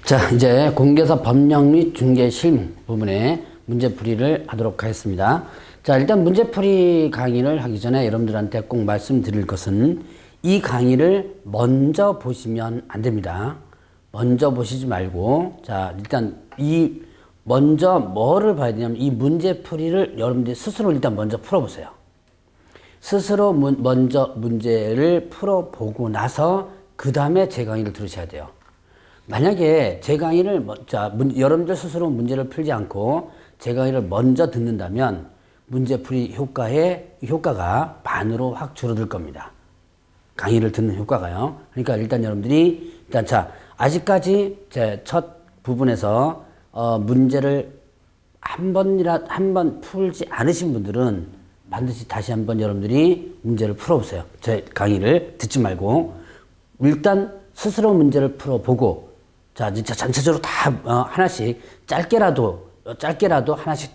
자, 이제 공개사 법령 및 중개 실무 부분에 문제풀이를 하도록 하겠습니다. 자, 일단 문제풀이 강의를 하기 전에 여러분들한테 꼭 말씀드릴 것은 이 강의를 먼저 보시면 안 됩니다. 먼저 보시지 말고, 자, 일단 먼저 뭐를 봐야 되냐면 이 문제풀이를 여러분들이 스스로 일단 먼저 풀어보세요. 스스로 먼저 문제를 풀어보고 나서 그 다음에 제 강의를 들으셔야 돼요. 만약에 제 강의를 여러분들 스스로 문제를 풀지 않고 제 강의를 먼저 듣는다면 문제풀이 효과가 반으로 확 줄어들 겁니다. 강의를 듣는 효과가요. 그러니까 일단 여러분들이 아직까지 제 첫 부분에서 문제를 한 번 풀지 않으신 분들은 반드시 다시 한번 여러분들이 문제를 풀어보세요. 제 강의를 듣지 말고 일단 스스로 문제를 풀어보고, 자, 진짜 전체적으로 다 하나씩 짧게라도 하나씩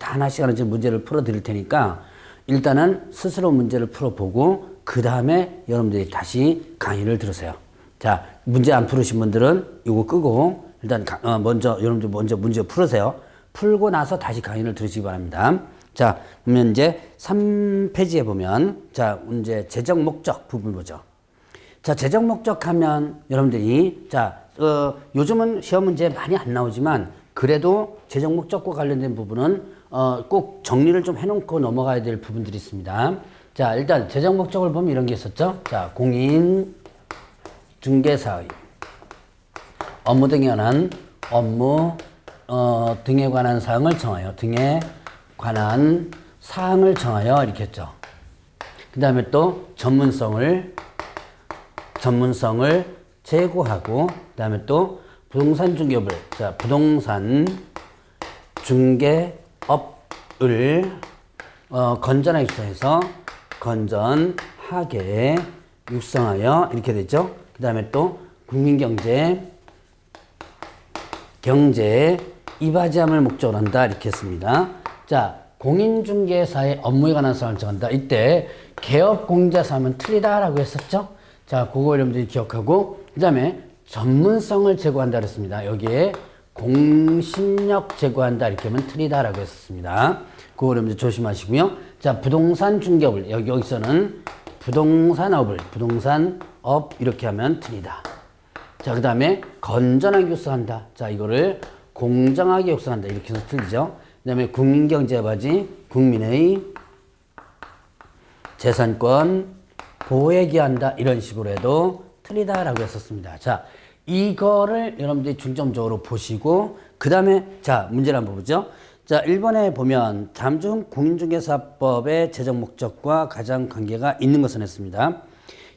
문제를 풀어 드릴 테니까 일단은 스스로 문제를 풀어보고 그 다음에 여러분들이 다시 강의를 들으세요. 자, 문제 안 풀으신 분들은 이거 끄고 일단 여러분들 먼저 문제 풀으세요. 풀고 나서 다시 강의를 들으시기 바랍니다. 자, 그러면 이제 3페이지에 보면, 자, 문제 재적 목적 부분 보죠. 자, 재적 목적 하면 여러분들이, 요즘은 시험 문제 많이 안 나오지만 그래도 재적 목적과 관련된 부분은 꼭 정리를 좀 해놓고 넘어가야 될 부분들이 있습니다. 자, 일단 재적 목적을 보면 이런 게 있었죠. 자, 공인 중개사의 업무 등에 관한 등에 관한 사항을 정하여 이렇게 했죠. 그 다음에 또 전문성을 제고하고, 그 다음에 또 부동산 중개업을, 부동산 중개업을 건전하게 육성하여 이렇게 되죠. 그 다음에 또 국민경제 이바지함을 목적으로 한다 이렇게 했습니다. 자, 공인중개사의 업무에 관한 사항을 정한다. 이때 개업공제사 하면 틀리다라고 했었죠. 자, 그거 여러분들이 기억하고, 그 다음에 전문성을 제고한다 그랬습니다. 여기에 공신력 제고한다 이렇게 하면 틀리다라고 했었습니다. 그거 여러분들 조심하시고요. 자, 부동산 중개업을 여기서는 부동산업 이렇게 하면 틀리다. 자, 그 다음에 건전하게 육성한다. 자, 이거를 공정하게 육성한다 이렇게 해서 틀리죠. 그 다음에 국민경제바지 국민의 재산권 보호에 기한다 이런 식으로 해도 틀리다라고 했었습니다. 자, 이거를 여러분들이 중점적으로 보시고 그 다음에 자, 문제를 한번 보죠. 자, 1번에 보면 다음 중 공인중개사법의 제적 목적과 가장 관계가 있는 것은 했습니다.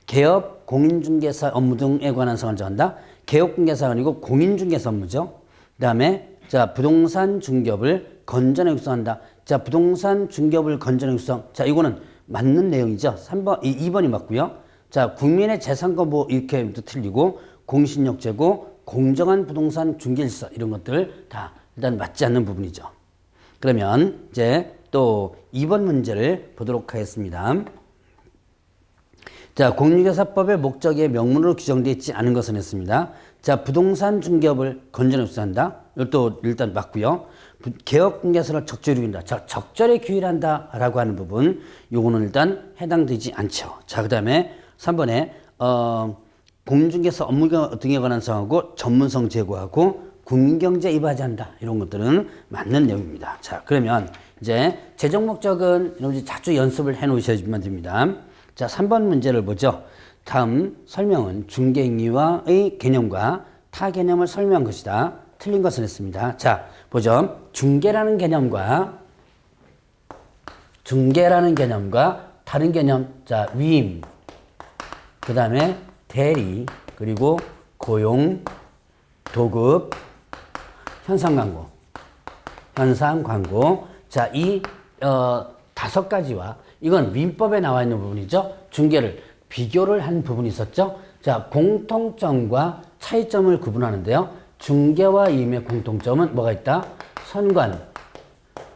개업 공인중개사 업무 등에 관한 사항을 정한다. 개업공개사가 아니고 공인중개사 업무죠. 그 다음에 자, 부동산 중개업을 건전하게 육성한다. 자, 부동산 중개업을 건전하게 육성. 자, 이거는 맞는 내용이죠. 2번이 맞고요. 자, 국민의 재산권 보호 이렇게 틀리고, 공신력 제고, 공정한 부동산 중개 질서 이런 것들 다 일단 맞지 않는 부분이죠. 그러면 이제 또 2번 문제를 보도록 하겠습니다. 자, 공인중개사법의 목적의 명문으로 규정되어 있지 않은 것은 했습니다. 자, 부동산 중개업을 건전하게 육성한다. 이것도 일단 맞고요. 개업공개사를 적절히 규율한다. 자, 적절히 규율한다라고 하는 부분, 요거는 일단 해당되지 않죠. 자, 그 다음에 3번에 공인중개사 업무 등에 관한 사항하고 전문성 제고하고 국민경제 이바지한다. 이런 것들은 맞는 내용입니다. 자, 그러면 이제 재적 목적은 여러분들이 자주 연습을 해 놓으셔야만 됩니다. 자, 3번 문제를 보죠. 다음 설명은 중개행위와의 개념과 타 개념을 설명한 것이다. 틀린 것은 했습니다. 자, 보죠. 중개라는 개념과 다른 개념, 자, 위임, 그 다음에 대리, 그리고 고용, 도급, 현상 광고. 자, 이 5가지와 이건 민법에 나와 있는 부분이죠. 중개를 비교를 한 부분이 있었죠. 자, 공통점과 차이점을 구분하는데요. 중개와 위임의 공통점은 뭐가 있다? 선관,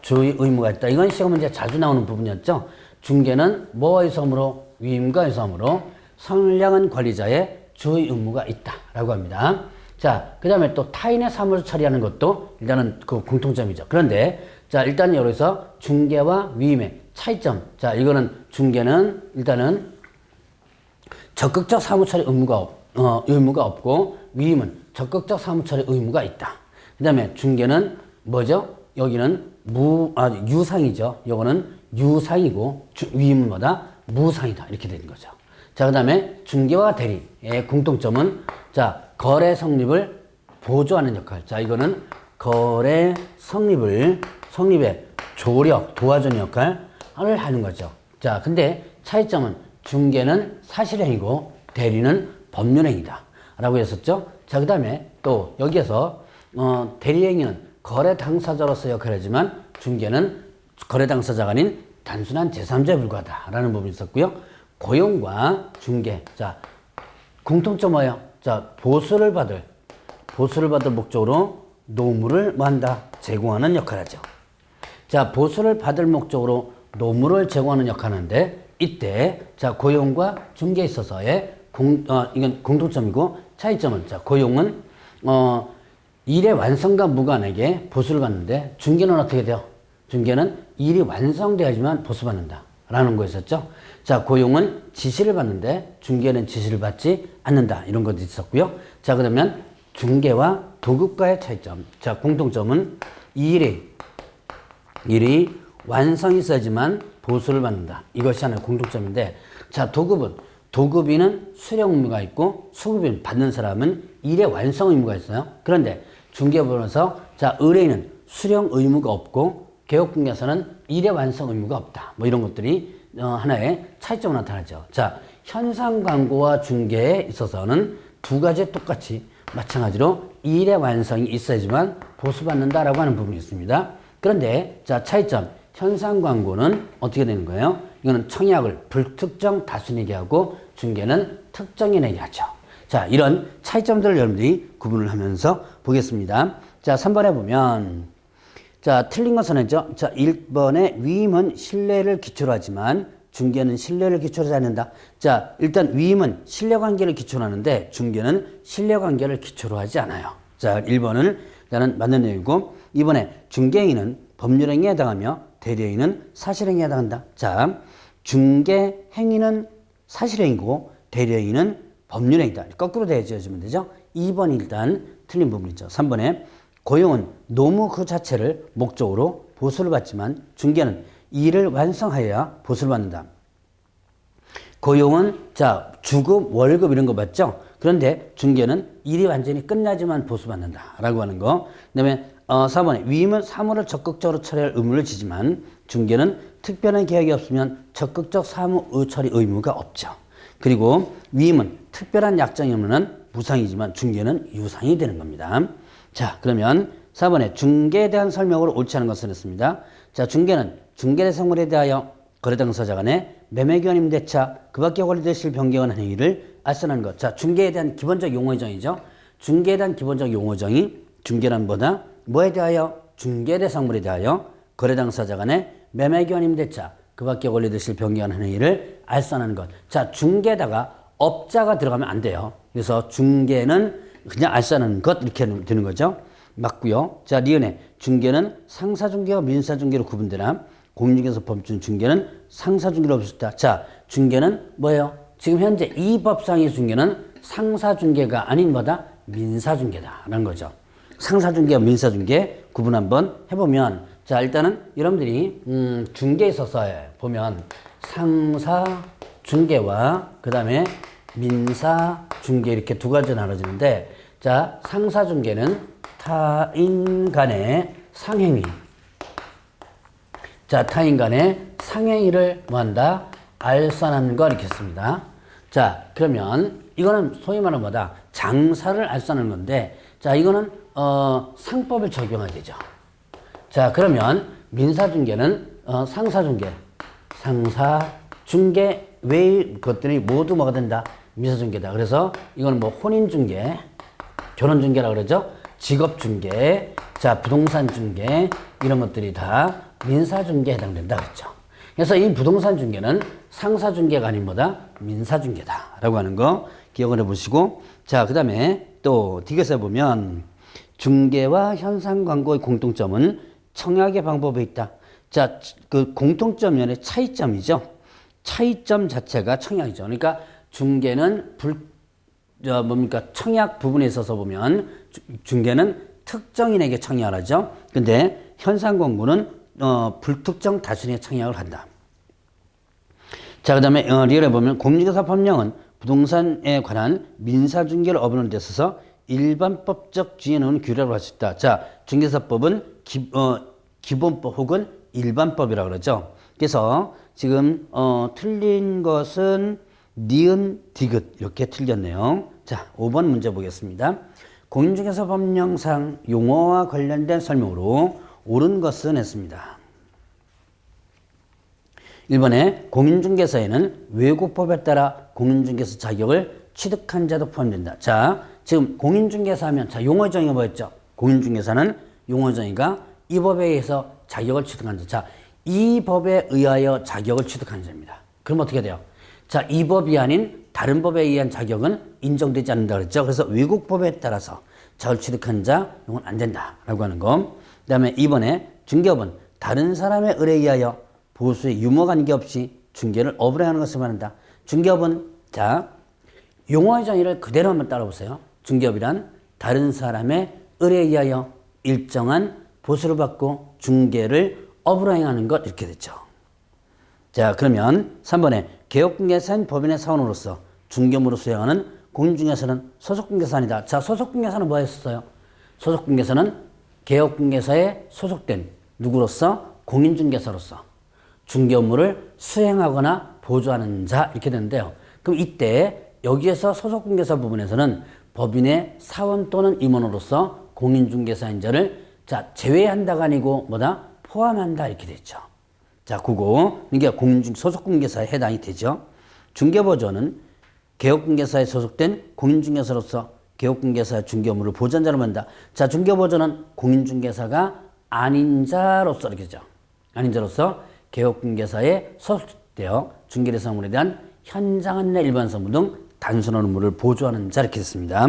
주의 의무가 있다. 이건 시험 문제 자주 나오는 부분이었죠. 중개는 뭐의 섬으로? 위임과의 섬으로 선량한 관리자의 주의 의무가 있다라고 합니다. 자, 자, 그 다음에 또 타인의 사무를 처리하는 것도 일단은 그 공통점이죠. 그런데 자, 일단 여기서 중개와 위임의 차이점. 자, 이거는 중개는 일단은 적극적 사무처리 의무가 없고 위임은 적극적 사무처리 의무가 있다. 그 다음에 중개는 뭐죠? 여기는 유상이죠. 요거는 유상이고 위임은 뭐다? 무상이다. 이렇게 되는 거죠. 자, 그 다음에 중개와 대리의 공통점은 자, 거래 성립을 보조하는 역할. 자, 이거는 거래 성립의 조력, 도와주는 역할을 하는 거죠. 자, 근데 차이점은 중개는 사실행위고 대리는 법률행위다. 라고 했었죠. 자, 그 다음에 또 여기에서 대리행위는 거래 당사자로서 역할을 하지만 중개는 거래 당사자가 아닌 단순한 제3자에 불과하다. 라는 부분이 있었고요. 고용과 중개. 자, 공통점 뭐예요? 자, 보수를 받을 목적으로 노무를 뭐한다? 제공하는 역할을 하죠. 자, 보수를 받을 목적으로 노무를 제공하는 역할을 하는데 이때 자, 고용과 중개에 있어서의 이건 공통점이고 차이점은 자, 고용은 일의 완성과 무관하게 보수를 받는데 중개는 어떻게 돼요? 중개는 일이 완성돼야지만 보수받는다 라는 거였었죠. 자, 고용은 지시를 받는데 중개는 지시를 받지 않는다 이런 것도 있었고요. 자, 그러면 중개와 도급과의 차이점. 자, 공통점은 일이 완성이 있어야지만 보수를 받는다. 이것이 하나의 공통점인데 자, 도급인은 수령 의무가 있고 수급인 받는 사람은 일의 완성 의무가 있어요. 그런데 중개법원에서 자, 의뢰인은 수령 의무가 없고 개업공개에서는 일의 완성 의무가 없다. 뭐 이런 것들이 하나의 차이점으로 나타나죠. 자, 현상 광고와 중개에 있어서는 두 가지 똑같이 마찬가지로 일의 완성이 있어야지만 보수받는다라고 하는 부분이 있습니다. 그런데 자, 차이점. 현상 광고는 어떻게 되는 거예요? 이거는 청약을 불특정 다수인에게 하고 중개는 특정인에게 하죠. 자, 이런 차이점들을 여러분들이 구분을 하면서 보겠습니다. 자, 3번에 보면 자, 틀린 것은 했죠. 자, 1번에 위임은 신뢰를 기초로 하지만 중개는 신뢰를 기초로 하지 않는다. 자, 일단 위임은 신뢰관계를 기초로 하는데 중개는 신뢰관계를 기초로 하지 않아요. 자, 1번은 일단은 맞는 내용이고 2번에 중개인은 법률행위에 해당하며 대리행위는 사실행위에 해당한다. 자, 중개행위는 사실행위고 대리행위는 법률행위다. 거꾸로 되어주면 되죠. 2번이 일단 틀린 부분이죠. 3번에 고용은 노무 그 자체를 목적으로 보수를 받지만 중개는 일을 완성하여야 보수를 받는다. 고용은 자, 주급, 월급 이런 거 받죠. 그런데 중개는 일이 완전히 끝나지만 보수받는다 라고 하는 거. 그 다음에 4번에 위임은 사무를 적극적으로 처리할 의무를 지지만 중개는 특별한 계약이 없으면 적극적 사무 처리 의무가 없죠. 그리고 위임은 특별한 약정이 없는 무상이지만 중개는 유상이 되는 겁니다. 자, 그러면 4번에 중개에 대한 설명으로 옳지 않은 것을 했습니다. 자, 중개는 중개대상물에 대하여 거래 당사자 간의 매매기원 임대차 그 밖에 권리되실 변경한 행위를 알선하는 것. 자, 중개에 대한 기본적 용어정이죠. 중개에 대한 기본적 용어정이 중개란 뭐에 대하여? 중개대상물에 대하여 거래 당사자 간의 매매기원 임대차 그 밖에 권리되실 변경한 행위를 알선하는 것. 자, 중개에다가 업자가 들어가면 안 돼요. 그래서 중개는 그냥 알선하는 것 이렇게 되는 거죠. 맞고요. 자, 리은의 중개는 상사중개와 민사중개로 구분되나 공익에서 범준 중개는 상사중개로 없었다. 자, 중개는 뭐예요? 지금 현재 이 법상의 중개는 상사중개가 아닌 뭐다? 민사중개다라는 거죠. 상사중개와 민사중개 구분 한번 해보면 자, 일단은 여러분들이 중개에 있어서 보면 상사중개와 그 다음에 민사중개 이렇게 두 가지로 나눠지는데 자, 상사중개는 타인 간의 상행위. 자, 타인 간의 상행위를 뭐한다? 알선하는 거 이렇게 씁니다. 자, 그러면 이거는 소위 말하는 뭐다? 장사를 알선하는 건데 자, 이거는 상법을 적용하게 되죠. 자, 그러면 민사중개는 상사중개 외의 것들이 모두 뭐가 된다? 민사중개다. 그래서 이거는 뭐 혼인중개, 결혼중개라고 그러죠. 직업중개, 자, 부동산중개 이런 것들이 다 민사중개에 해당된다 그랬죠. 그래서 이 부동산중개는 상사중개가 아닌 뭐다? 민사중개다 라고 하는 거 기억을 해보시고 자, 그 다음에 또 디귿에 보면 중개와 현상 광고의 공통점은 청약의 방법에 있다. 자, 그 공통점이 아니라 차이점이죠. 차이점 자체가 청약이죠. 그러니까 중개는 청약 부분에 있어서 보면 중개는 특정인에게 청약을 하죠. 근데 현상 광고는 불특정 다수인에게 청약을 한다. 자, 그 다음에 리얼에 보면 공인중개사 법령은 부동산에 관한 민사중개를 업하는 데 있어서 일반법적 주의에 놓은 규례로 할 수 있다. 자, 중개사법은 기본법 혹은 일반법이라고 그러죠. 그래서 지금 틀린 것은 니은, 디귿 이렇게 틀렸네요. 자, 5번 문제 보겠습니다. 공인중개사 법령상 용어와 관련된 설명으로 옳은 것은 했습니다. 1번에 공인중개사에는 외국법에 따라 공인중개사 자격을 취득한 자도 포함된다. 자, 지금 공인중개사 하면 자, 용어 정의가 뭐였죠? 공인중개사는 용어 정의가 이 법에 의해서 자격을 취득한 자. 자, 이 법에 의하여 자격을 취득한 자입니다. 그럼 어떻게 돼요? 자, 이 법이 아닌 다른 법에 의한 자격은 인정되지 않는다 그랬죠. 그래서 외국법에 따라서 자격을 취득한 자, 이건 안 된다라고 하는 거. 그 다음에 2번에 중개업은 다른 사람의 의뢰에 의하여 보수의 유무 관계없이 중개를 업으로 하는 것을 말한다. 중개업은 자, 용어의 정의를 그대로 한번 따라보세요. 중개업이란 다른 사람의 의뢰에 의하여 일정한 보수를 받고 중개를 업으로 행하는 것 이렇게 됐죠. 자, 그러면 3번에 개업공개사인 법인의 사원으로서 중개업으로 수행하는 공인중개사는 소속공개사 아니다. 자, 소속공개사는 뭐 했었어요? 소속공개사는 개업공개사에 소속된 누구로서? 공인중개사로서 중개 업무를 수행하거나 보조하는 자 이렇게 되는데요. 그럼 이때 여기에서 소속공개사 부분에서는 법인의 사원 또는 임원으로서 공인중개사인 자를 자, 제외한다가 아니고 뭐다? 포함한다 이렇게 됐죠. 자, 그거 이게 소속공개사에 해당이 되죠. 중개보조는 개업공개사에 소속된 공인중개사로서 개업공개사의 중개 업무를 보조한 자로 만다. 자, 중개보조는 공인중개사가 아닌 자로서 이렇게 되죠. 아닌 자로서 개업공개사에 소속되어 중개대상 업무에 대한 현장 안내 일반 사무 등 단순한 업무를 보조하는 자 이렇게 됐습니다.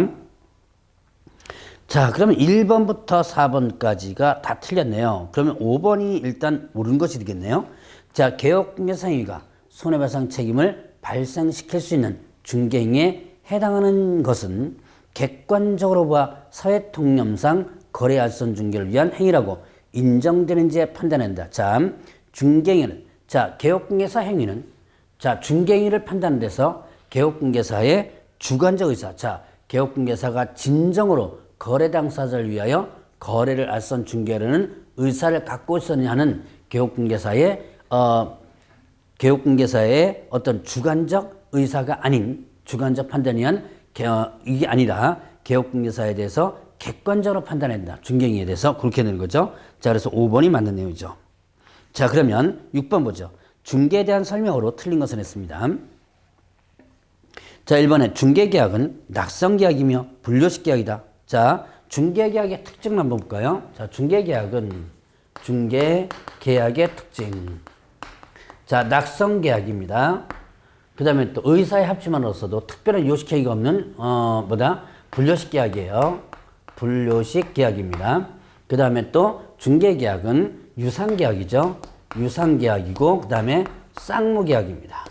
자, 그러면 1번부터 4번까지가 다 틀렸네요. 그러면 5번이 일단 옳은 것이 되겠네요. 자, 개업공개사 행위가 손해배상 책임을 발생시킬 수 있는 중개행위에 해당하는 것은 객관적으로 봐 사회통념상 거래알선 중개를 위한 행위라고 인정되는지에 판단한다. 자, 중개행위는 자, 개업공개사 행위는 자, 중개행위를 판단하는 데서 개업공개사의 주관적 의사. 자, 개업공개사가 진정으로 거래 당사자를 위하여 거래를 알선 중개하려는 의사를 갖고 있었느냐 하는 개업공개사의 어떤 주관적 의사가 아닌 주관적 판단이 한 이게 아니라 개업공개사에 대해서 객관적으로 판단한다. 중개행위에 대해서 그렇게 되는 거죠. 자, 그래서 5번이 맞는 내용이죠. 자, 그러면 6번 보죠. 중개에 대한 설명으로 틀린 것을 했습니다. 자, 1번에 중개계약은 낙성계약이며 분료식 계약이다. 자, 중개계약의 특징을 한번 볼까요? 자, 중개계약의 특징. 자, 낙성계약입니다. 그 다음에 또 의사의 합치만으로서도 특별한 요식 계약이 없는, 분료식 계약이에요. 분료식 계약입니다. 그 다음에 또 중개계약은 유상계약이죠. 유상계약이고, 그 다음에 쌍무계약입니다.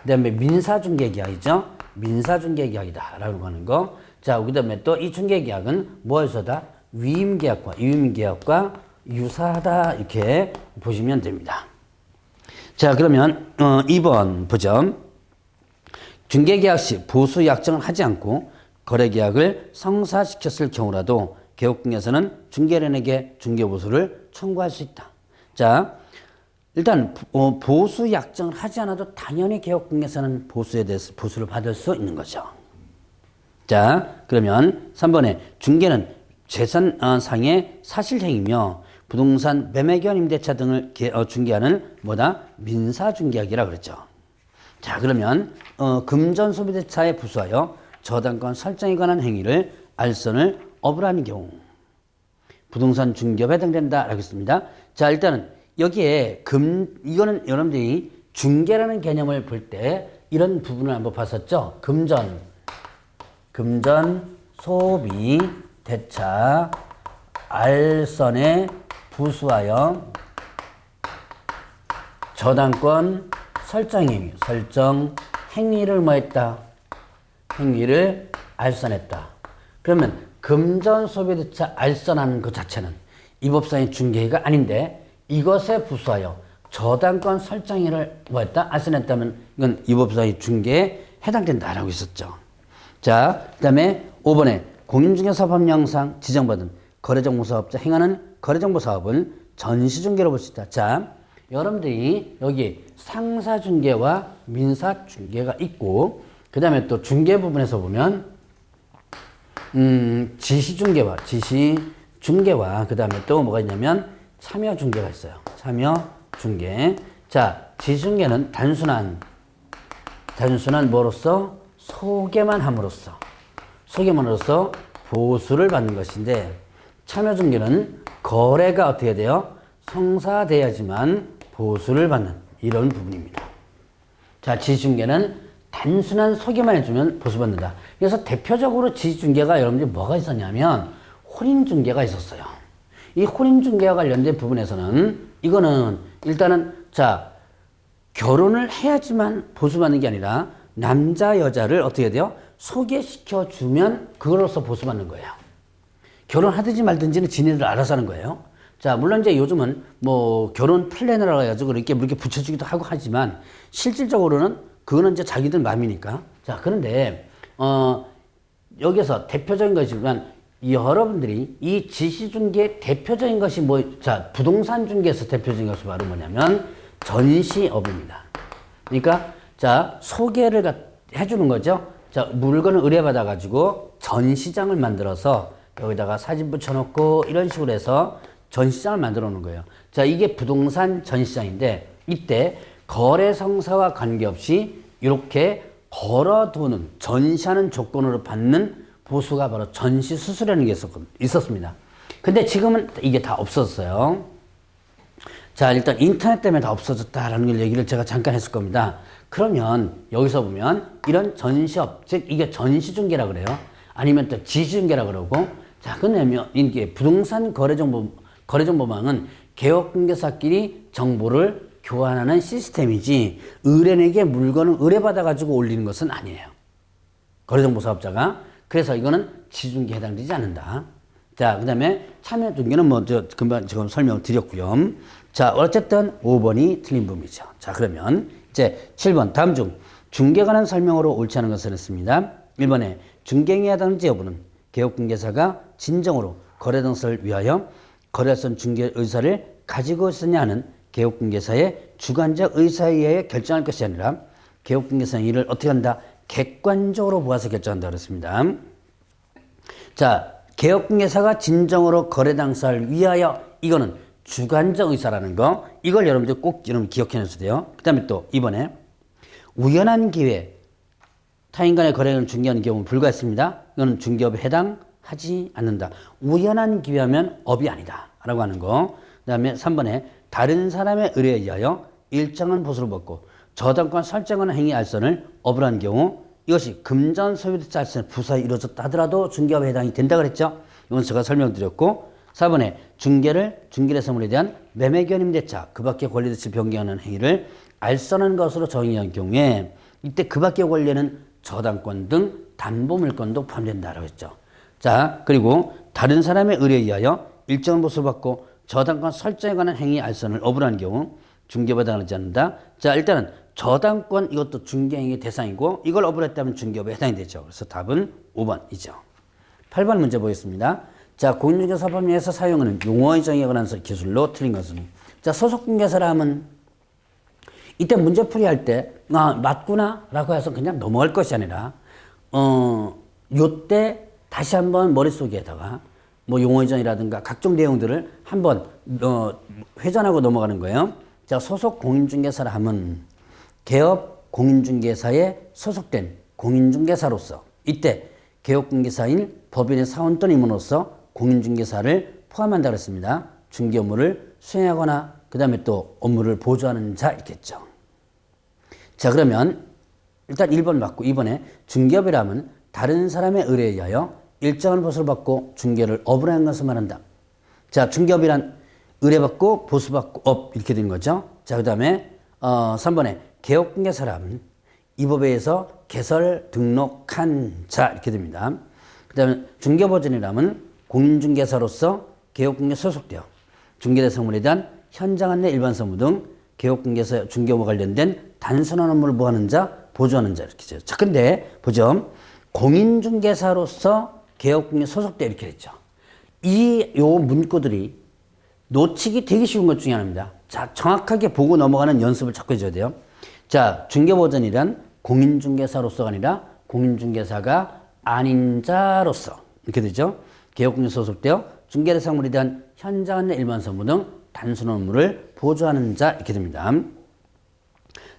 그 다음에 민사중개계약이죠. 민사중개계약이다. 라고 하는 거. 자, 그 다음에 또 이 중개계약은 무엇이다? 위임계약과 유사하다. 이렇게 보시면 됩니다. 자, 그러면 2번 보죠. 중개계약 시 보수 약정을 하지 않고 거래계약을 성사시켰을 경우라도 개업공개사는 중개인에게 중개보수를 청구할 수 있다. 자, 일단 보수 약정을 하지 않아도 당연히 개업공개사는 보수에 대해서 보수를 받을 수 있는 거죠. 자, 그러면 3번에 중개는 재산상의 사실행위며 부동산 매매견 임대차 등을 중개하는 민사중개약이라고 그랬죠. 자, 그러면 금전소비대차에 부수하여 저당권 설정에 관한 행위를 알선을 업으로 하는 경우 부동산 중개업에 해당된다라고 했습니다. 자, 일단은 여기에 이거는 여러분들이 중개라는 개념을 볼 때 이런 부분을 한번 봤었죠. 금전 소비, 대차, 알선에 부수하여 저당권 설정 행위를 뭐 했다? 행위를 알선했다. 그러면 금전 소비 대차 알선하는 것 자체는 이 법상의 중개가 아닌데 이것에 부수하여 저당권 설정일을 뭐 했다? 알선했다면 이건 이 법상의 중개에 해당된다라고 있었죠. 자, 그 다음에 5번에 공인중개사법령상 지정받은 거래정보사업자 행하는 거래정보사업은 전시중개로 볼 수 있다. 자, 여러분들이 여기 상사중개와 민사중개가 있고 그 다음에 또 중개 부분에서 보면 지시중개와 그 다음에 또 뭐가 있냐면 참여중개가 있어요. 참여중개. 자, 지시중개는 단순한 뭐로서 소개만 함으로써 보수를 받는 것인데 참여중개는 거래가 어떻게 돼요? 성사돼야지만 보수를 받는 이런 부분입니다. 자, 지시중개는 단순한 소개만 해주면 보수받는다. 그래서 대표적으로 지시중개가 여러분들이 뭐가 있었냐면 혼인중개가 있었어요. 이 혼인중개와 관련된 부분에서는 이거는 일단은 자, 결혼을 해야지만 보수받는 게 아니라 남자 여자를 어떻게 돼요? 소개시켜 주면 그걸로서 보수받는 거예요. 결혼하든지 말든지는 지네들 알아서 하는 거예요. 자, 물론 이제 요즘은 뭐 결혼 플랜이라고 해가지고 이렇게 붙여주기도 하고 하지만 실질적으로는 그거는 이제 자기들 마음이니까. 자, 그런데 여기서 대표적인 것이지만 여러분들이 이 지시중개의 대표적인 것이 자, 부동산 중개에서 대표적인 것이 바로 뭐냐면 전시업입니다. 그러니까 자, 소개를 해주는 거죠. 자, 물건을 의뢰받아가지고 전시장을 만들어서 여기다가 사진 붙여놓고 이런 식으로 해서 전시장을 만들어 놓은 거예요. 자, 이게 부동산 전시장인데 이때 거래 성사와 관계없이 이렇게 걸어두는 전시하는 조건으로 받는 보수가 바로 전시 수수료라는 게 있었습니다. 근데 지금은 이게 다 없었어요. 자, 일단 인터넷 때문에 다 없어졌다라는 걸 얘기를 제가 잠깐 했을 겁니다. 그러면 여기서 보면 이런 전시업, 즉 이게 전시중개라 그래요. 아니면 또 지시중개라 그러고. 자, 그러면 이게 부동산 거래정보망은 개업공개사끼리 정보를 교환하는 시스템이지 의뢰인에게 물건을 의뢰받아가지고 올리는 것은 아니에요. 거래정보사업자가. 그래서 이거는 지중개에 해당되지 않는다. 자, 그 다음에 참여중개는 금방 지금 설명을 드렸고요. 자, 어쨌든 5번이 틀린 부분이죠. 자, 그러면 이제 7번 다음 중 중개에 관한 설명으로 옳지 않은 것을 했습니다. 1번에 중개행위에 해당하는지 여부는 개업공개사가 진정으로 거래등서를 위하여 거래선 중개 의사를 가지고 있었냐 하는 개업공개사의 주관적 의사에 의해 결정할 것이 아니라 개업공개사의 일을 어떻게 한다? 객관적으로 보아서 결정한다 그랬습니다. 자, 개업공개사가 진정으로 거래당사를 위하여 이거는 주관적 의사라는 거 이걸 여러분들 꼭 여러분 기억해 놓으셔야 돼요. 그 다음에 또 이번에 우연한 기회 타인 간의 거래를 중개하는 경우는 불가했습니다. 이거는 중개업에 해당하지 않는다. 우연한 기회하면 업이 아니다 라고 하는 거. 그 다음에 3번에 다른 사람의 의뢰에 의하여 일정한 보수를 받고 저당권 설정하는 행위 알선을 업을 한 경우 이것이 금전 소비대차 알선의 부사에 이루어졌다 하더라도 중개업에 해당이 된다 그랬죠. 이건 제가 설명드렸고 4번에 중개를 선물에 대한 매매견임대차 그 밖의 권리대치 변경하는 행위를 알선한 것으로 정의한 경우에 이때 그 밖의 권리는 저당권 등 담보물권도 포함된다라고 했죠. 자, 그리고 다른 사람의 의뢰에 의하여 일정한 보수를 받고 저당권 설정에 관한 행위 알선을 업을 한 경우 중개업에 해당하지 않는다. 자, 일단은 저당권 이것도 중개행위 대상이고 이걸 업을 했다면 중개업에 해당이 되죠. 그래서 답은 5번이죠. 8번 문제 보겠습니다. 자, 공인중개사법령에서 사용하는 용어의 정의에 관한 기술로 틀린 것은 자, 소속중개사라 하면 이때 문제풀이 할 때 맞구나 라고 해서 그냥 넘어갈 것이 아니라 요때 다시 한번 머릿속에다가 뭐 용어의 정의라든가 각종 내용들을 한번 회전하고 넘어가는 거예요. 자, 소속 공인중개사라 하면 개업 공인중개사에 소속된 공인중개사로서 이때 개업공개사인 법인의 사원 또는 임원으로서 공인중개사를 포함한다 그랬습니다. 중개 업무를 수행하거나 그 다음에 또 업무를 보조하는 자 있겠죠. 자, 그러면 일단 1번 맞고 2번에 중개업이라면 다른 사람의 의뢰에 의하여 일정한 보수를 받고 중개를 업으로 하는 것을 말한다. 자, 중개업이란 의뢰받고 보수받고 업 이렇게 되는 거죠. 자, 그 다음에 3번에 개업공개사람 이 법에 의해서 개설 등록한 자 이렇게 됩니다. 그 다음에 중개보전이라면 공인중개사로서 개업공개 소속되어 중개대상물에 대한 현장 안내 일반 서무 등 개업공개사 중개업과 관련된 단순한 업무를 보하는 자, 보조하는 자 이렇게 되죠. 자, 근데 보죠. 공인중개사로서 개업공개 소속되어 이렇게 됐죠. 요 문구들이 놓치기 되게 쉬운 것 중에 하나입니다. 자, 정확하게 보고 넘어가는 연습을 자꾸 해줘야 돼요. 자, 중개보전이란 공인중개사로서가 아니라 공인중개사가 아닌 자로서 이렇게 되죠. 개업공개 소속되어 중개대상물에 대한 현장 안내 일반 서무 등 단순한 업무를 보조하는 자 이렇게 됩니다.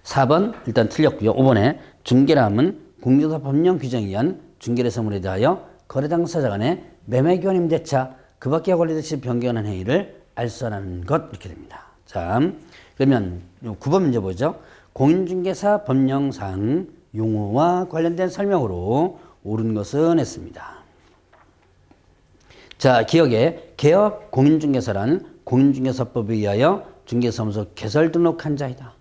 4번 일단 틀렸고요. 5번에 중개람은 공인중개사 법령 규정에 의한 중개대상물에 대하여 거래 당사자 간의 매매 교환 임대차 그 밖에 관리되시 변경하는 행위를 알선하는 것 이렇게 됩니다. 자, 그러면 9번 문제 보죠. 공인중개사 법령상 용어와 관련된 설명으로 옳은 것은 했습니다. 자, 기억에 개업 공인중개사란 공인중개사법에 의하여 중개사무소 개설 등록한 자이다.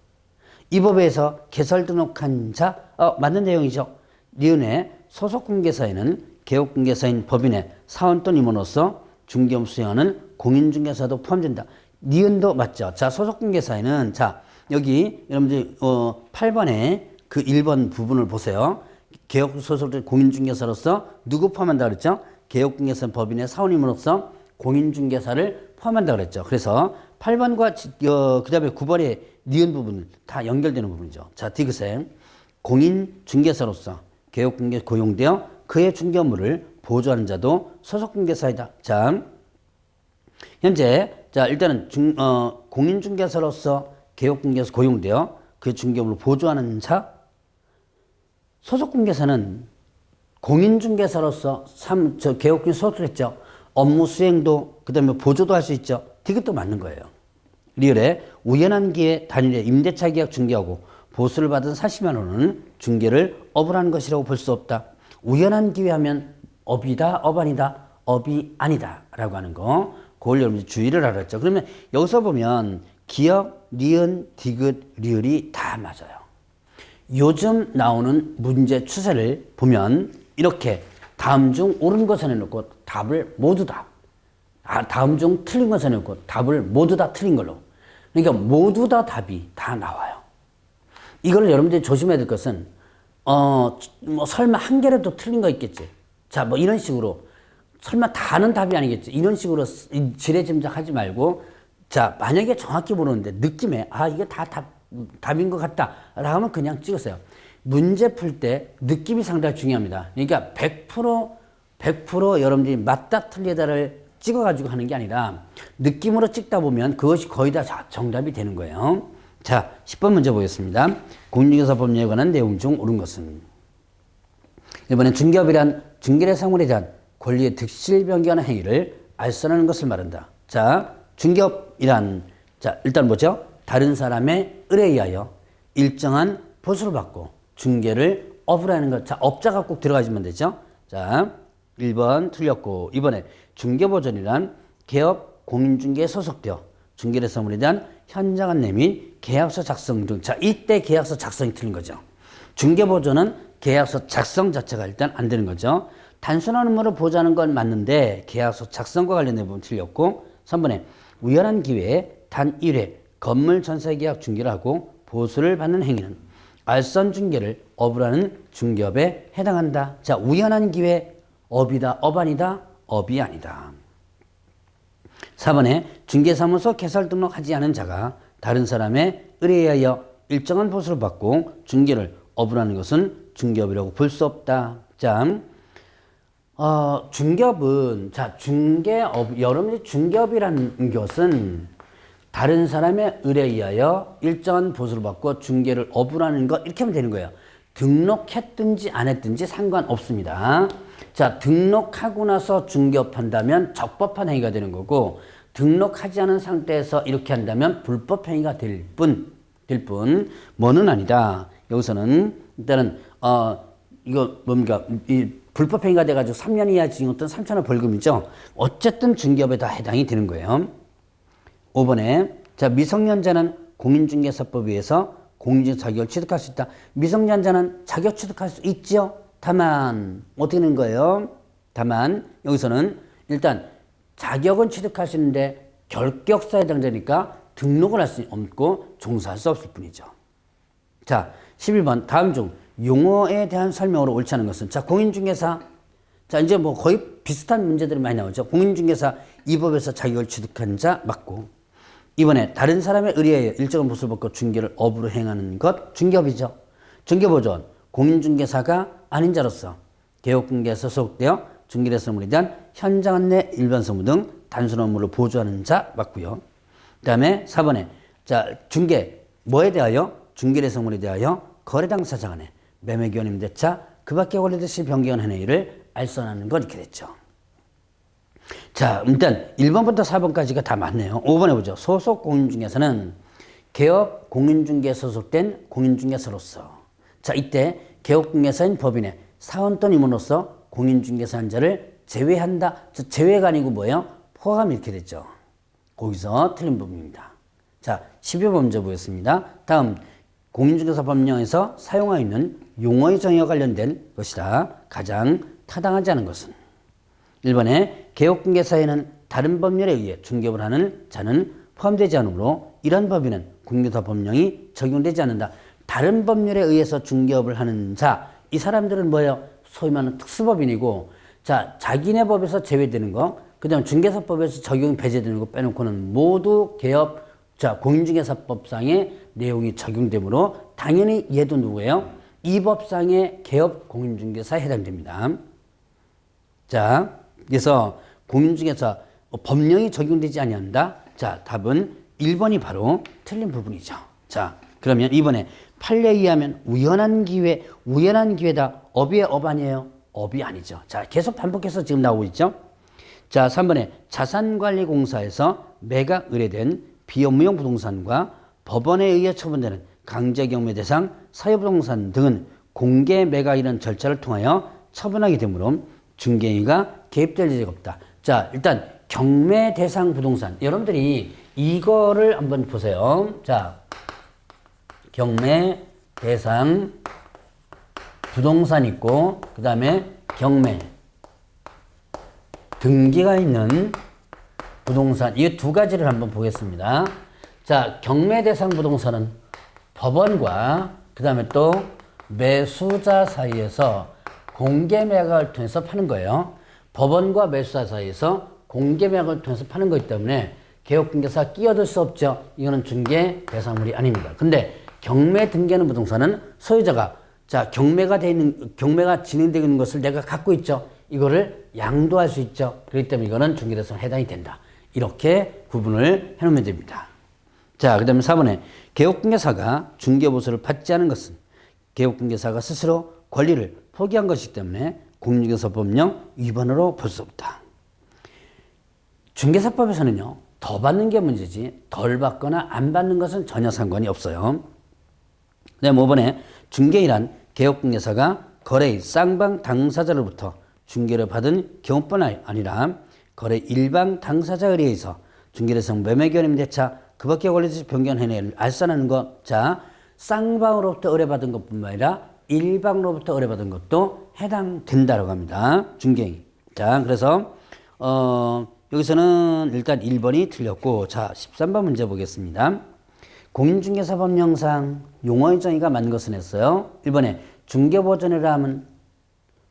이 법에서 개설 등록한 자, 맞는 내용이죠. 니은의 소속공개사에는 개업공개사인 법인의 사원 또는 임원으로서 중개업무 수행하는 공인중개사도 포함된다. 니은도 맞죠. 자, 소속공개사에는 자, 여기 여러분들 8번에 그 1번 부분을 보세요. 개업 소속된 공인중개사로서 누구 포함한다 그랬죠? 개업공개사 법인의 사원임으로서 공인중개사를 포함한다 그랬죠. 그래서 8번과 그 다음에 9번의 니은 부분을 다 연결되는 부분이죠. 자, 디귿에 공인중개사로서 개업공개 고용되어 그의 중개 업무를 보조하는 자도 소속공개사이다. 자, 현재 자 일단은 공인중개사로서 개업공개에서 고용되어 그의 중개 업무를 보조하는 자, 소속공개사는 공인중개사로서 개업공개 소속을 했죠. 업무 수행도 그다음에 보조도 할 수 있죠. 디귿도 맞는 거예요. 리을에 우연한 기회 단일에 임대차 계약 중개하고 보수를 받은 사실만으로는 중개를 업을 하는 것이라고 볼 수 없다. 우연한 기회 하면 업이다, 업 아니다, 업이 아니다 라고 하는 거 그걸 여러분들 주의를 하랬죠. 그러면 여기서 보면 기역, 니은, 디귿, 리을이 다 맞아요. 요즘 나오는 문제 추세를 보면 이렇게 다음 중 옳은 것을 해놓고 답을 모두 다 다음 중 틀린 것을 해놓고 답을 모두 다 틀린 걸로. 그러니까 모두 다 답이 다 나와요. 이걸 여러분들이 조심해야 될 것은 뭐 설마 한 개라도 틀린 거 있겠지. 자, 뭐 이런 식으로 설마 다는 답이 아니겠지. 이런 식으로 지레짐작하지 말고 자, 만약에 정확히 모르는데 느낌에 이게 다 답인 것 같다 라고 하면 그냥 찍으세요. 문제 풀 때 느낌이 상당히 중요합니다. 그러니까 100% 여러분들이 맞다 틀리다를 찍어가지고 하는 게 아니라 느낌으로 찍다 보면 그것이 거의 다 정답이 되는 거예요. 자, 10번 문제 보겠습니다. 공인중개사 법령에 관한 내용 중 옳은 것은? 이번엔 중개업이란 중개대상물에 대한 권리의 득실 변경하는 행위를 알선하는 것을 말한다. 자, 중개업이란 자 일단 뭐죠? 다른 사람의 의뢰에 의하여 일정한 보수를 받고 중개를 업으로 하는 것. 자, 업자가 꼭 들어가시면 되죠. 자, 1번 틀렸고 이번에 중개보전이란 개업 공인중개에 소속되어 중개대상물에 대한 현장 안내 및 계약서 작성 등. 자, 이때 계약서 작성이 틀린 거죠. 중개보전은 계약서 작성 자체가 일단 안 되는 거죠. 단순한 업무를 보조하는 건 맞는데 계약서 작성과 관련된 부분 틀렸고 3번에 우연한 기회에 단 1회 건물 전세 계약 중개를 하고 보수를 받는 행위는 알선 중개를 업으로 하는 중개업에 해당한다. 자, 우연한 기회 업이다, 업 아니다, 업이 아니다. 4번에 중개사무소 개설 등록하지 않은 자가 다른 사람의 의뢰에 의하여 일정한 보수를 받고 중개를 업으로 하는 것은 중개업이라고 볼 수 없다. 자, 중개업은 자, 중개업 여러분이 중개업이라는 것은 다른 사람의 의뢰에 의하여 일정한 보수를 받고 중개를 업으로 하는 것 이렇게 하면 되는 거예요. 등록했든지 안 했든지 상관없습니다. 자, 등록하고 나서 중개업한다면 적법한 행위가 되는 거고 등록하지 않은 상태에서 이렇게 한다면 불법 행위가 될 뿐 뭐는 아니다. 여기서는 일단은 이거 뭡니까? 이 불법 행위가 돼가지고 3년 이하 징역 또는 3천원 벌금이죠. 어쨌든 중개업에 다 해당이 되는 거예요. 5번에 자 미성년자는 공인중개사법에 의해서 공인중개사 자격을 취득할 수 있다. 미성년자는 자격 취득할 수 있죠. 다만 어떻게 되는 거예요? 다만 여기서는 일단 자격은 취득할 수 있는데 결격사에 해당되니까 등록을 할 수 없고 종사할 수 없을 뿐이죠. 자 11번 다음 중 용어에 대한 설명으로 옳지 않은 것은 자 공인중개사 자 이제 뭐 거의 비슷한 문제들이 많이 나오죠. 공인중개사 이 법에서 자격을 취득한 자 맞고 이번에 다른 사람의 의뢰에 일정한 보수를 받고 중개를 업으로 행하는 것 중개업이죠. 중개보조원 공인중개사가 아닌 자로서 개업공개에서 소속되어 중개대상물에 대한 현장 안내 일반 서무 등 단순 업무를 보조하는 자 맞고요. 그 다음에 4번에 자 중개 뭐에 대하여 중개대상물에 대하여 거래 당사자 간에 매매기원 임대차 그 밖에 권리듯이 변경한 행위를 알선하는 것 이렇게 됐죠. 자 일단 1번부터 4번까지가 다 맞네요. 5번에 보죠. 소속 공인중개사는 개업 공인중개에 소속된 공인중개사로서 자 이때 개업공개사인 법인의 사원 또는 임원으로서 공인중개사 한 자를 제외한다. 저 제외가 아니고 뭐예요? 포함 이렇게 됐죠. 거기서 틀린 부분입니다. 자 12번 문제 보겠습니다. 다음 공인중개사 법령에서 사용하고 있는 용어의 정의와 관련된 것이다. 가장 타당하지 않은 것은 1번에 개업공개사에는 다른 법률에 의해 중개업을 하는 자는 포함되지 않으므로 이런 법인은 공인중개사 법령이 적용되지 않는다. 다른 법률에 의해서 중개업을 하는 자, 이 사람들은 뭐예요? 소위 말하는 특수법인이고 자 자기네 법에서 제외되는 거 그 다음에 중개사법에서 적용이 배제되는 거 빼놓고는 모두 개업 자 공인중개사법상의 내용이 적용되므로 당연히 얘도 누구예요? 이 법상의 개업 공인중개사에 해당됩니다. 자 그래서 공인중개사 법령이 적용되지 아니한다. 자 답은 1번이 바로 틀린 부분이죠. 자 그러면 이번에 판례에 의하면 우연한 기회, 우연한 기회다. 업이의 업 아니에요? 업이 아니죠. 자 계속 반복해서 지금 나오고 있죠. 자 3번에 자산관리공사에서 매각 의뢰된 비업무용 부동산과 법원에 의해 처분되는 강제경매 대상 사유부동산 등은 공개 매각이라는 절차를 통하여 처분하게 되므로 중개인가 개입될 여지가 없다. 자 일단 경매 대상 부동산 여러분들이 이거를 한번 보세요. 자 경매 대상 부동산 있고 그 다음에 경매 등기가 있는 부동산 이 두 가지를 한번 보겠습니다. 자 경매 대상 부동산은 법원과 그 다음에 또 매수자 사이에서 공개 매각을 통해서 파는 거예요. 법원과 매수자 사이에서 공개 매각을 통해서 파는 거기 때문에 개업공개사 끼어들 수 없죠. 이거는 중개 대상물이 아닙니다. 근데 경매 등기하는 부동산은 소유자가 자 경매가 진행되고 있는 것을 내가 갖고 있죠. 이거를 양도할 수 있죠. 그렇기 때문에 이거는 중개 대상에 해당이 된다. 이렇게 구분을 해놓으면 됩니다. 자, 그 다음에 4번에 개업공개사가 중개보수를 받지 않은 것은 개업공개사가 스스로 권리를 포기한 것이기 때문에 공인중개사법령 위반으로 볼 수 없다. 중개사법에서는요. 더 받는 게 문제지 덜 받거나 안 받는 것은 전혀 상관이 없어요. 그 다음에 5번에 중개인란 개업공개사가 거래의 쌍방 당사자로부터 중개를 받은 경우뿐 아니라 거래 일방 당사자에 의해서 중개대상 매매기원 임대차 그 밖에 권리듯이 변경 행위를 알선하는 것. 자, 쌍방으로부터 의뢰받은 것뿐만 아니라 일방으로부터 의뢰받은 것도 해당된다라고 합니다. 중개인. 자, 그래서 여기서는 일단 1번이 틀렸고 자 13번 문제 보겠습니다. 공인중개사법령상 용어의 정의가 맞는 것은 했어요. 1번에 중개보전이라 하면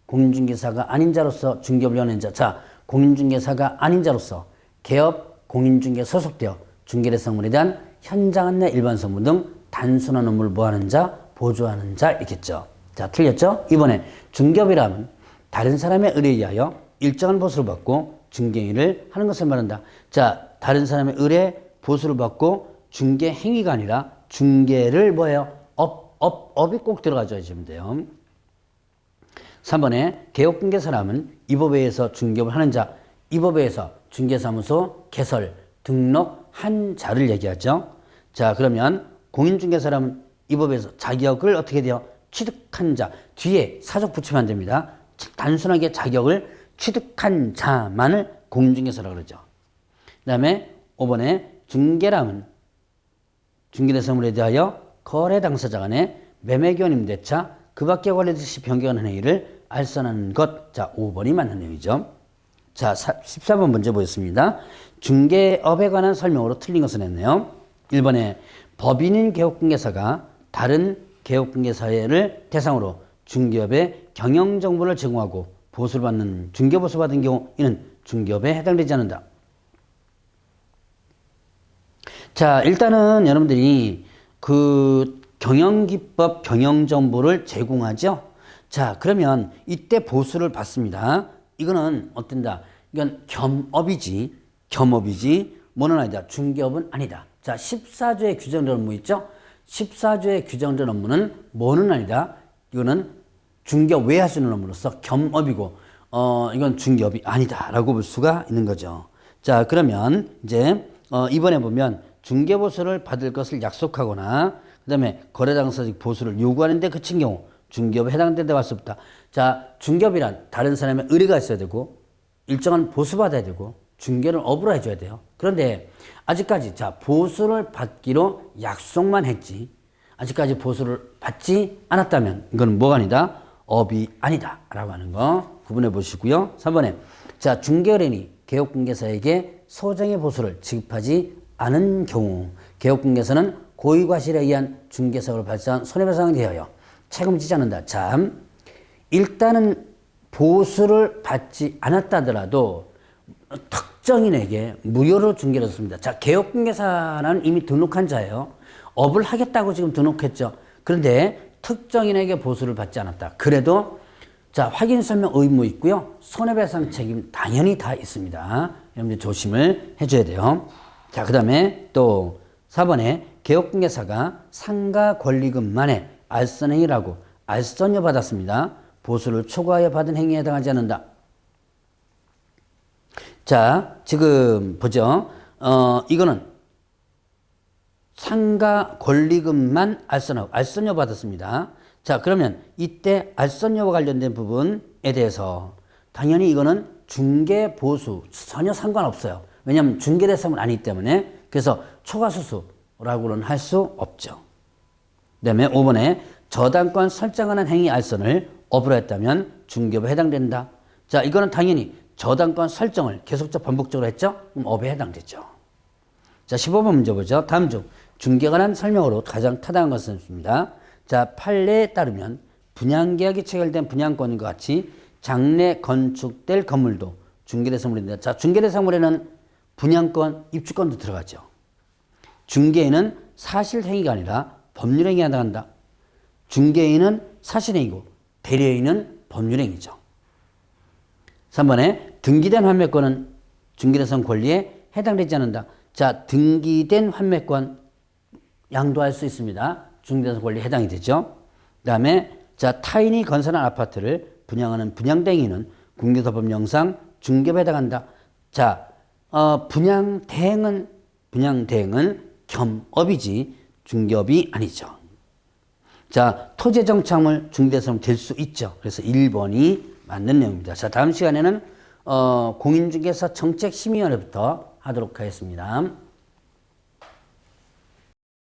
공인중개사가 아닌 자로서 중개업을 연한 자. 자, 공인중개사가 아닌 자로서 개업 공인중개에 소속되어 중개대상물에 대한 현장 안내 일반 서무 등 단순한 업무를 뭐하는 자, 보조하는 자 있겠죠. 자, 틀렸죠? 이번에 중개업이라 하면 다른 사람의 의뢰에 의하여 일정한 보수를 받고 중개인을 하는 것을 말한다. 자, 다른 사람의 의뢰 보수를 받고 중개 행위가 아니라 중개를 뭐예요? 업이 꼭 들어가줘야 돼요. 3번에 개업공개사람은 이 법에 의해서 중개업을 하는 자, 이 법에 의해서 중개사무소 개설, 등록한 자를 얘기하죠. 자, 그러면 공인중개사람은 이 법에서 자격을 어떻게 돼요? 취득한 자. 뒤에 사적 붙이면 안 됩니다. 단순하게 자격을 취득한 자만을 공인중개사라고 그러죠. 그 다음에 5번에 중개람은 중개대상물에 대하여 거래 당사자 간의 매매교환 임대차 그 밖에 관련듯이 변경하는 행위를 알선하는 것. 자, 5번이 맞는 내용이죠. 자, 14번 문제 보겠습니다. 중개업에 관한 설명으로 틀린 것을 했네요. 1번에 법인인 개업공개사가 다른 개업공개사를 대상으로 중개업의 경영정보를 제공하고 보수를 받는 중개보수 받은 경우 이는 중개업에 해당되지 않는다. 자, 일단은 여러분들이 그 경영기법 경영정보를 제공하죠. 자, 그러면 이때 보수를 받습니다. 이거는 어떤다? 이건 겸업이지 뭐는 아니다. 중개업은 아니다. 자, 14조에 규정된 업무 있죠? 14조에 규정된 업무는 뭐는 아니다. 이거는 중개업 외에 할 수 있는 업무로서 겸업이고 이건 중개업이 아니다라고 볼 수가 있는 거죠. 자, 그러면 이제 이번에 보면 중개보수를 받을 것을 약속하거나 그다음에 거래 당사자 보수를 요구하는 데 그친 경우 중개업에 해당된다고 할 수 없다. 자, 중개업이란 다른 사람의 의뢰가 있어야 되고 일정한 보수받아야 되고 중개를 업으로 해줘야 돼요. 그런데 아직까지 자, 보수를 받기로 약속만 했지 아직까지 보수를 받지 않았다면 이건 뭐가 아니다? 업이 아니다 라고 하는 거 구분해 보시고요. 3번에 자, 중개업인이 개업공개사에게 소정의 보수를 지급하지 않은 경우 개업공개사는 고의과실에 의한 중개사고로 발생한 손해배상에 대하여 책임지지 않는다. 참, 일단은 보수를 받지 않았다 하더라도 특정인에게 무효로 중개를 했습니다. 자, 개업공개사는 이미 등록한 자예요. 업을 하겠다고 지금 등록했죠. 그런데 특정인에게 보수를 받지 않았다. 그래도 자, 확인 설명 의무 있고요. 손해배상 책임 당연히 다 있습니다. 여러분들 조심을 해줘야 돼요. 자, 그 다음에 또 4번에 개업공개사가 상가 권리금만의 알선행위라고 알선료 받았습니다. 보수를 초과하여 받은 행위에 해당하지 않는다. 자, 지금 보죠. 이거는 상가 권리금만 알선하고 알선료 받았습니다. 자, 그러면 이때 알선료와 관련된 부분에 대해서 당연히 이거는 중개 보수 전혀 상관없어요. 왜냐하면 중개 대상은 아니기 때문에. 그래서 초과수수라고는 할 수 없죠. 그 다음에 5번에 저당권 설정하는 행위 알선을 업으로 했다면 중개업에 해당된다. 자, 이거는 당연히 저당권 설정을 계속적 반복적으로 했죠? 그럼 업에 해당되죠. 자, 15번 문제 보죠. 다음 중 중개에 관한 설명으로 가장 타당한 것은 있습니다. 자, 판례에 따르면 분양계약이 체결된 분양권과 같이 장래 건축될 건물도 중개대상물입니다. 자, 중개대상물에는 분양권, 입주권도 들어가죠. 중개인은 사실행위가 아니라 법률행위에 해당한다. 중개인은 사실행위고 대리인은 법률행위죠. 3번에 등기된 환매권은 중개대상 권리에 해당되지 않는다. 자, 등기된 환매권 양도할 수 있습니다. 중개대상 권리에 해당이 되죠. 그 다음에 자, 타인이 건설한 아파트를 분양하는 분양대행위는 국민사법령상 중개업에 해당한다. 자, 분양대행은 겸업이지 중개업이 아니죠. 자, 토지 정착물 중개대상 될 수 있죠. 그래서 1번이 맞는 내용입니다. 자, 다음 시간에는 공인중개사 정책심의위원회부터 하도록 하겠습니다.